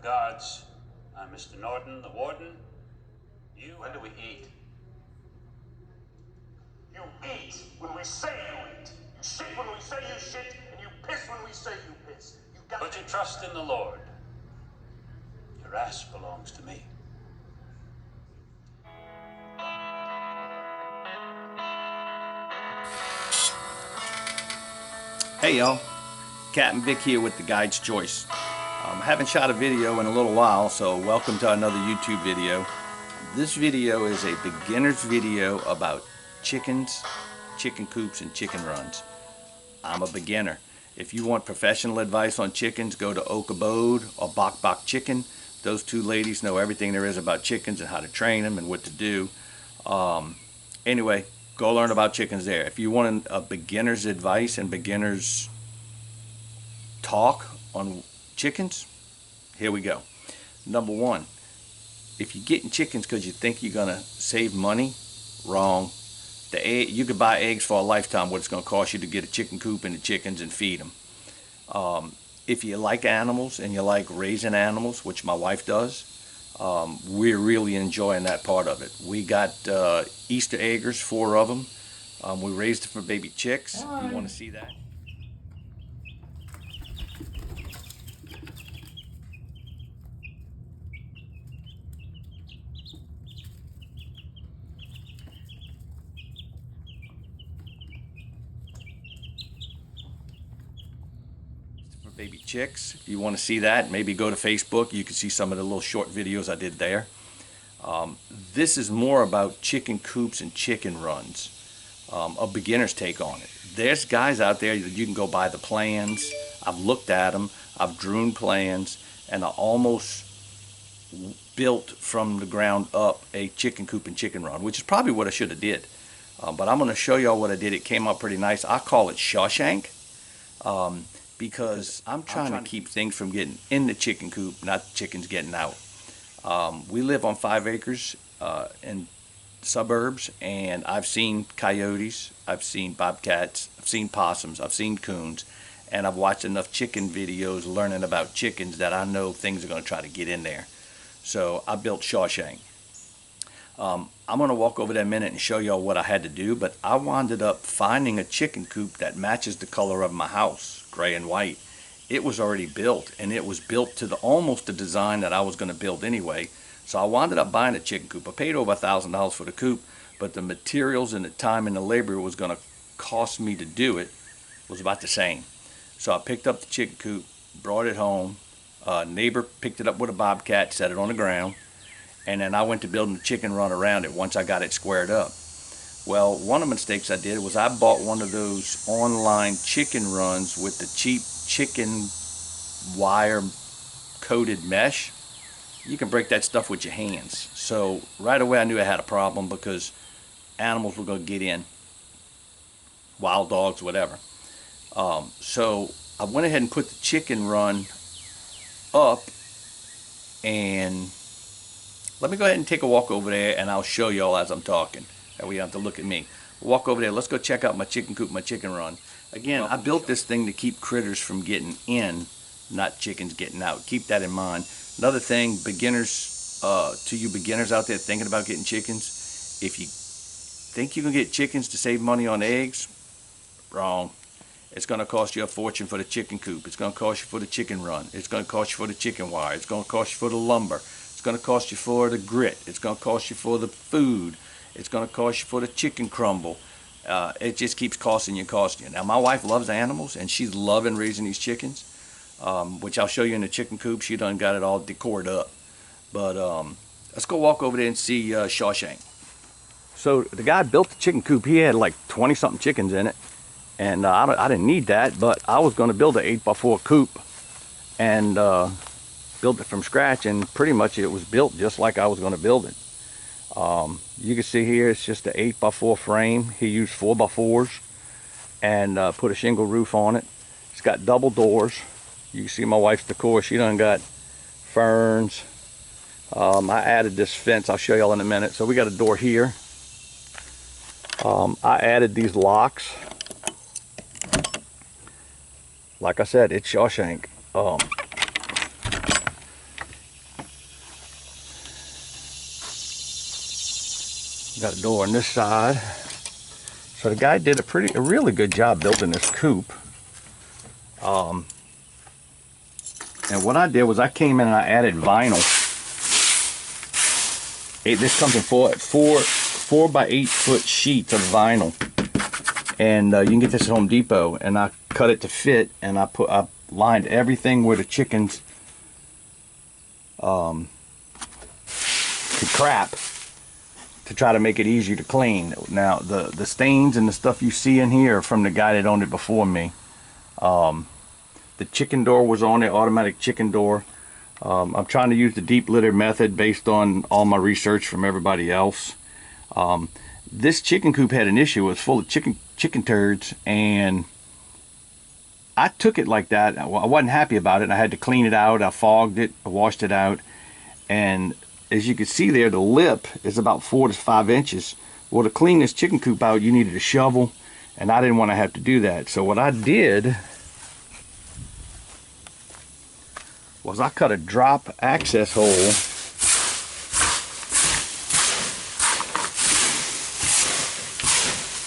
Regards, I'm Mr. Norton, the warden. When do we eat? You eat when we say you eat. You shit when we say you shit, and you piss when we say you piss. Put your trust in the Lord. Your ass belongs to me. Hey y'all, Captain Vic here with the Guide's Choice. Haven't shot a video in a little while, so welcome to another YouTube video. This video is a beginner's video about chickens, chicken coops, and chicken runs. I'm a beginner. If you want professional advice on chickens, go to Oak Abode or Bok Bok Chicken. Those two ladies know everything there is about chickens and how to train them and what to do. Anyway, go learn about chickens there. If you want a beginner's advice and beginner's talk on chickens, here we go. Number one, if you're getting chickens because you think you're gonna save money, wrong. You could buy eggs for a lifetime. What it's gonna cost you to get a chicken coop and the chickens and feed them. If you like animals and you like raising animals, which my wife does, we're really enjoying that part of it. We got Easter eggers, 4 of them. We raised them for baby chicks. If you want to see that. Baby chicks. If you want to see that, maybe go to Facebook. You can see some of the little short videos I did there. This is more about chicken coops and chicken runs, a beginner's take on it. There's guys out there that you can go buy the plans. I've looked at them. I've drawn plans, and I almost built from the ground up a chicken coop and chicken run, which is probably what I should have did. But I'm going to show y'all what I did. It came out pretty nice. I call it Shawshank. Because I'm trying to keep things from getting in the chicken coop, not the chickens getting out. We live on 5 acres in suburbs, and I've seen coyotes, I've seen bobcats, I've seen possums, I've seen coons, and I've watched enough chicken videos learning about chickens that I know things are going to try to get in there. So I built Shawshank. I'm going to walk over there in a minute and show y'all what I had to do, but I wound up finding a chicken coop that matches the color of my house, gray and white. It was already built, and it was built to almost the design that I was going to build anyway. So I wound up buying a chicken coop. I paid over $1,000 for the coop, but the materials and the time and the labor it was going to cost me to do it was about the same. So I picked up the chicken coop, brought it home. A neighbor picked it up with a bobcat, set it on the ground. And then I went to building the chicken run around it once I got it squared up. Well, one of the mistakes I did was I bought one of those online chicken runs with the cheap chicken wire coated mesh. You can break that stuff with your hands. So right away I knew I had a problem because animals were going to get in. Wild dogs, whatever. So I went ahead and put the chicken run up, and let me go ahead and take a walk over there, and I'll show y'all as I'm talking. That way you have to look at me. Walk over there. Let's go check out my chicken coop, my chicken run. Again, I built this thing to keep critters from getting in, not chickens getting out. Keep that in mind. Another thing, beginners, to you beginners out there thinking about getting chickens, if you think you can get chickens to save money on eggs, wrong. It's going to cost you a fortune for the chicken coop. It's going to cost you for the chicken run. It's going to cost you for the chicken wire. It's going to cost you for the lumber. It's going to cost you for the grit. It's going to cost you for the food. It's going to cost you for the chicken crumble. It just keeps costing you. Now, my wife loves animals, and she's loving raising these chickens, which I'll show you in the chicken coop. She done got it all decored up. But let's go walk over there and see Shawshank. So the guy built the chicken coop. He had like 20-something chickens in it. And I didn't need that, but I was going to build an 8x4 coop and build it from scratch, and pretty much it was built just like I was going to build it. You can see here it's just an 8x4 frame. He used 4x4s and put a shingle roof on it. It's got double doors. You can see my wife's decor. She done got ferns. I added this fence. I'll show y'all in a minute. So we got a door here. I added these locks. Like I said, it's Shawshank. Got a door on this side. So the guy did a really good job building this coop. And what I did was I came in and I added vinyl. This comes in four by 8 foot sheets of vinyl, and you can get this at Home Depot. And I cut it to fit, and I lined everything where the chickens could crap, to try to make it easier to clean. Now the stains and the stuff you see in here are from the guy that owned it before me. The chicken door was on there, automatic chicken door. I'm trying to use the deep litter method based on all my research from everybody else. This chicken coop had an issue. It was full of chicken turds, and I took it like that. I wasn't happy about it. I had to clean it out. I fogged it, I washed it out, and as you can see there, the lip is about 4 to 5 inches. Well, to clean this chicken coop out, you needed a shovel, and I didn't want to have to do that. So what I did was I cut a drop access hole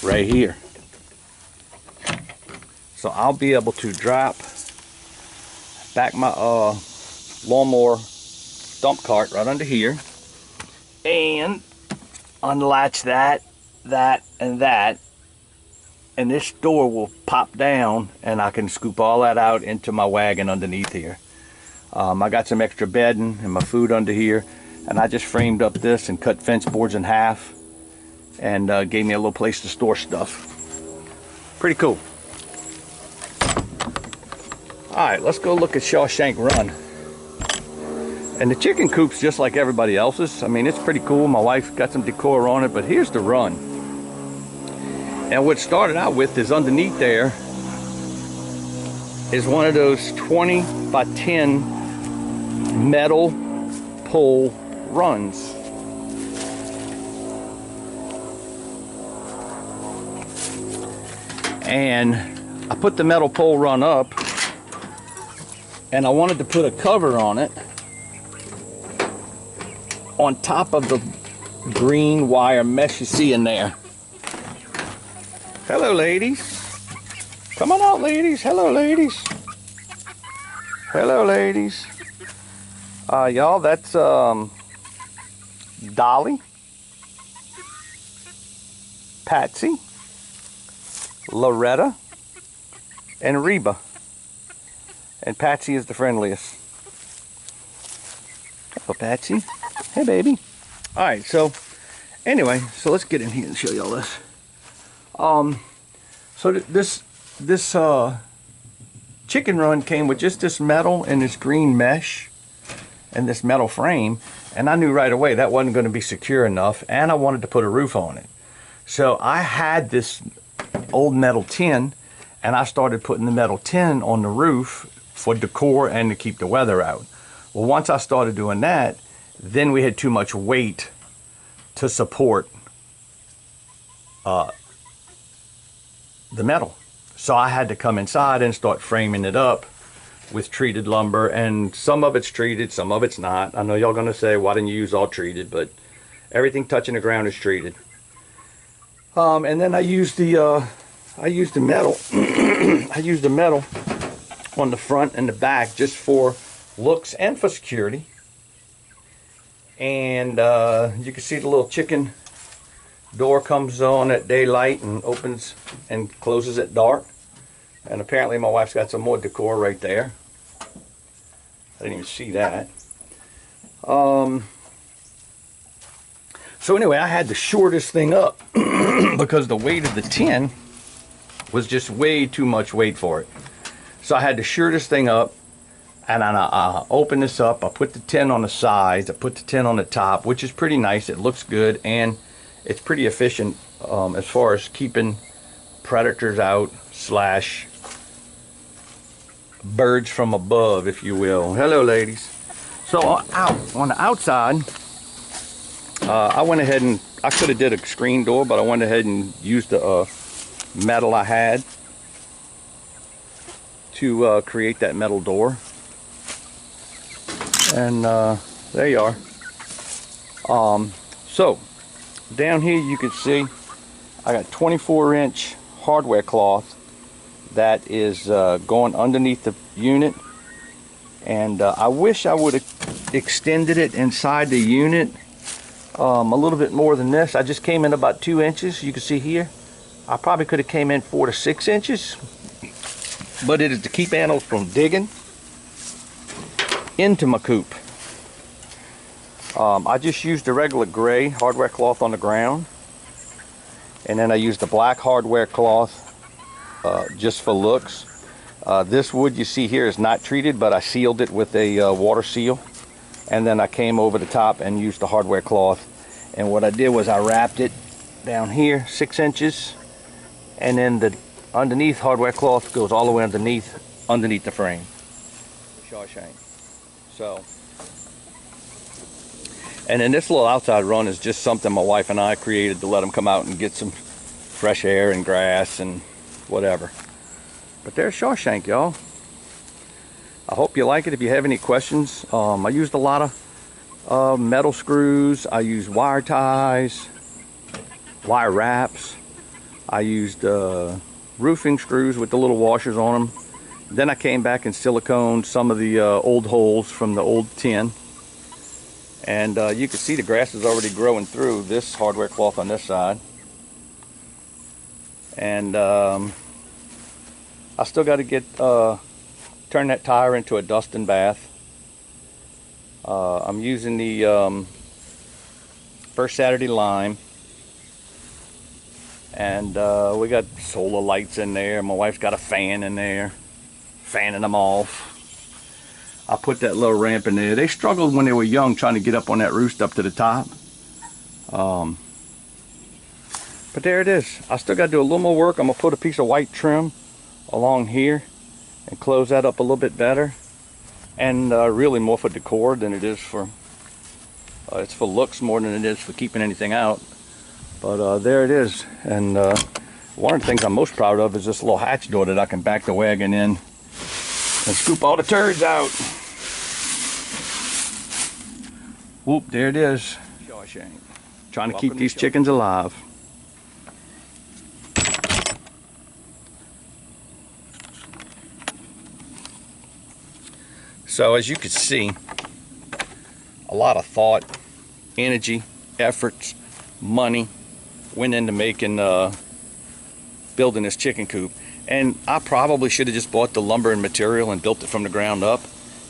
right here. So I'll be able to drop back my lawnmower dump cart right under here and unlatch that, and this door will pop down, and I can scoop all that out into my wagon underneath here. I got some extra bedding and my food under here, and I just framed up this and cut fence boards in half, and gave me a little place to store stuff. Pretty cool. Alright, let's go look at Shawshank Run. And the chicken coop's just like everybody else's. I mean, it's pretty cool. My wife got some decor on it, but here's the run. And what it started out with is underneath there is one of those 20 by 10 metal pole runs. And I put the metal pole run up, and I wanted to put a cover on it on top of the green wire mesh you see in there. Hello, ladies. Come on out, ladies. Hello, ladies. Hello, ladies. Y'all, that's Dolly, Patsy, Loretta, and Reba. And Patsy is the friendliest. Hello, Patsy. Hey, baby. Alright, so anyway, so let's get in here and show y'all this. So this chicken run came with just this metal and this green mesh and this metal frame, and I knew right away that wasn't going to be secure enough, and I wanted to put a roof on it. So I had this old metal tin, and I started putting the metal tin on the roof for decor and to keep the weather out. Well, once I started doing that, then we had too much weight to support the metal. So I had to come inside and start framing it up with treated lumber, and some of it's treated, some of it's not. I know y'all gonna say, why didn't you use all treated? But everything touching the ground is treated. And then I used the metal. I used the metal on the front and the back just for looks and for security. And you can see the little chicken door comes on at daylight and opens and closes at dark. And apparently my wife's got some more decor right there. I didn't even see that. So anyway, I had to shore this thing up because the weight of the tin was just way too much weight for it. So I had to shore this thing up, and I opened this up. I put the tin on the sides, I put the tin on the top, which is pretty nice. It looks good, and it's pretty efficient as far as keeping predators out slash birds from above, if you will. Hello, ladies. So on the outside, I went ahead and I could have did a screen door, but I went ahead and used the metal I had to create that metal door. And there you are. So Down here you can see I got 24-inch hardware cloth that is going underneath the unit, and I wish I would have extended it inside the unit a little bit more than this. I just came in about 2 inches. You can see here I probably could have came in 4 to 6 inches, but it is to keep animals from digging into my coop. I just used the regular gray hardware cloth on the ground, and then I used the black hardware cloth just for looks. This wood you see here is not treated, but I sealed it with a water seal, and then I came over the top and used the hardware cloth. And what I did was I wrapped it down here 6 inches, and then the underneath hardware cloth goes all the way underneath the frame. Shawshank. So, and then this little outside run is just something my wife and I created to let them come out and get some fresh air and grass and whatever. But there's Shawshank, y'all. I hope you like it. If you have any questions, I used a lot of metal screws. I used wire ties, wire wraps. I used roofing screws with the little washers on them. Then I came back and siliconed some of the old holes from the old tin. And you can see the grass is already growing through this hardware cloth on this side. And I still got to get turn that tire into a dusting bath. I'm using the First Saturday Lime, and we got solar lights in there. My wife's got a fan in there, fanning them off. I put that little ramp in there. They struggled when they were young trying to get up on that roost up to the top. But there it is. I still got to do a little more work. I'm going to put a piece of white trim along here and close that up a little bit better. And really more for decor than it is for, it's for looks more than it is for keeping anything out. But there it is. And one of the things I'm most proud of is this little hatch door that I can back the wagon in and scoop all the turds out. Whoop, there it is. Shawshank. Trying to keep these chickens alive. So as you can see, a lot of thought, energy, efforts, money went into making, building this chicken coop. And I probably should have just bought the lumber and material and built it from the ground up.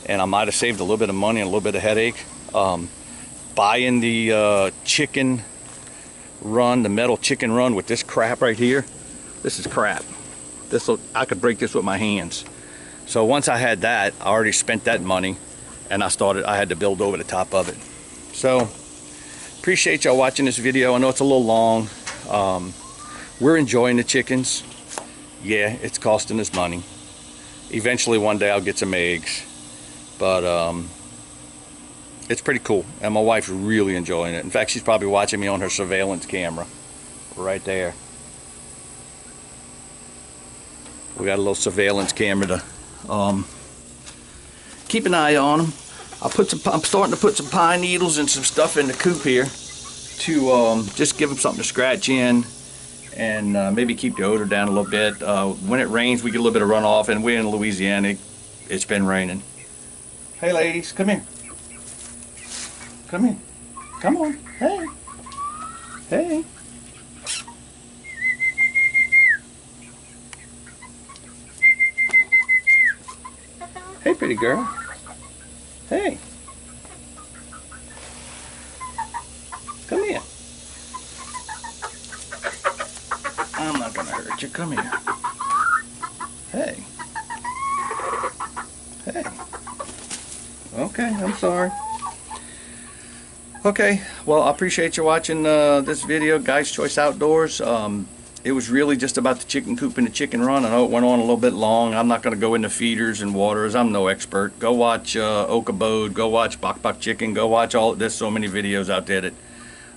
And I might have saved a little bit of money and a little bit of headache. Buying the chicken run, the metal chicken run with this crap right here. This is crap. I could break this with my hands. So once I had that, I already spent that money, and I had to build over the top of it. So appreciate y'all watching this video. I know it's a little long. We're enjoying the chickens. Yeah, it's costing us money. Eventually one day I'll get some eggs, but it's pretty cool, and my wife's really enjoying it. In fact, she's probably watching me on her surveillance camera right there. We got a little surveillance camera to keep an eye on them. I'm starting to put some pine needles and some stuff in the coop here to just give them something to scratch in, and maybe keep the odor down a little bit. When it rains, we get a little bit of runoff, and we're in Louisiana. It's been raining. Hey ladies, come here. Come here. Come on. Hey. Hey. Hey, pretty girl. Hey. Come here. I'm not gonna hurt you. Come here. Hey. Hey. Okay, I'm sorry. Okay, well, I appreciate you watching this video, Guy's Choice Outdoors. It was really just about the chicken coop and the chicken run. I know it went on a little bit long. I'm not going to go into feeders and waters. I'm no expert. Go watch Oak Abode. Go watch Bok Bok Chicken. Go watch there's so many videos out there that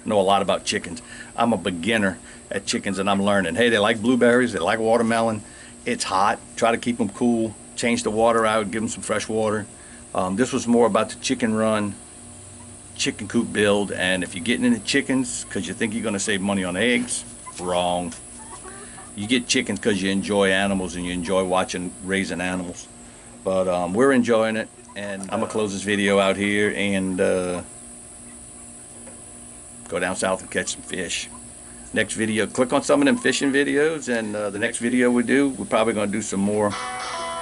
know a lot about chickens. I'm a beginner at chickens, and I'm learning. Hey, they like blueberries. They like watermelon. It's hot. Try to keep them cool. Change the water out. Give them some fresh water. This was more about the chicken run, chicken coop build, and if you're getting into chickens because you think you're going to save money on eggs, wrong. You get chickens because you enjoy animals and you enjoy watching raising animals. But we're enjoying it, and I'm gonna close this video out here and go down south and catch some fish. Next video, click on some of them fishing videos, and the next video we do, we're probably gonna do some more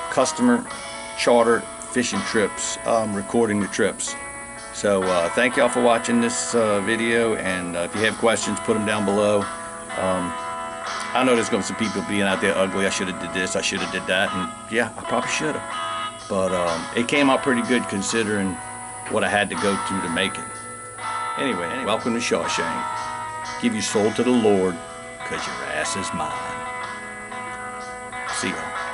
customer charter fishing trips, recording the trips. So thank y'all for watching this video, and if you have questions, put them down below. I know there's going to be some people being out there ugly. I should have did this, I should have did that, and yeah, I probably should have. But it came out pretty good considering what I had to go through to make it. Anyway, welcome to Shawshank. Give your soul to the Lord, because your ass is mine. See y'all.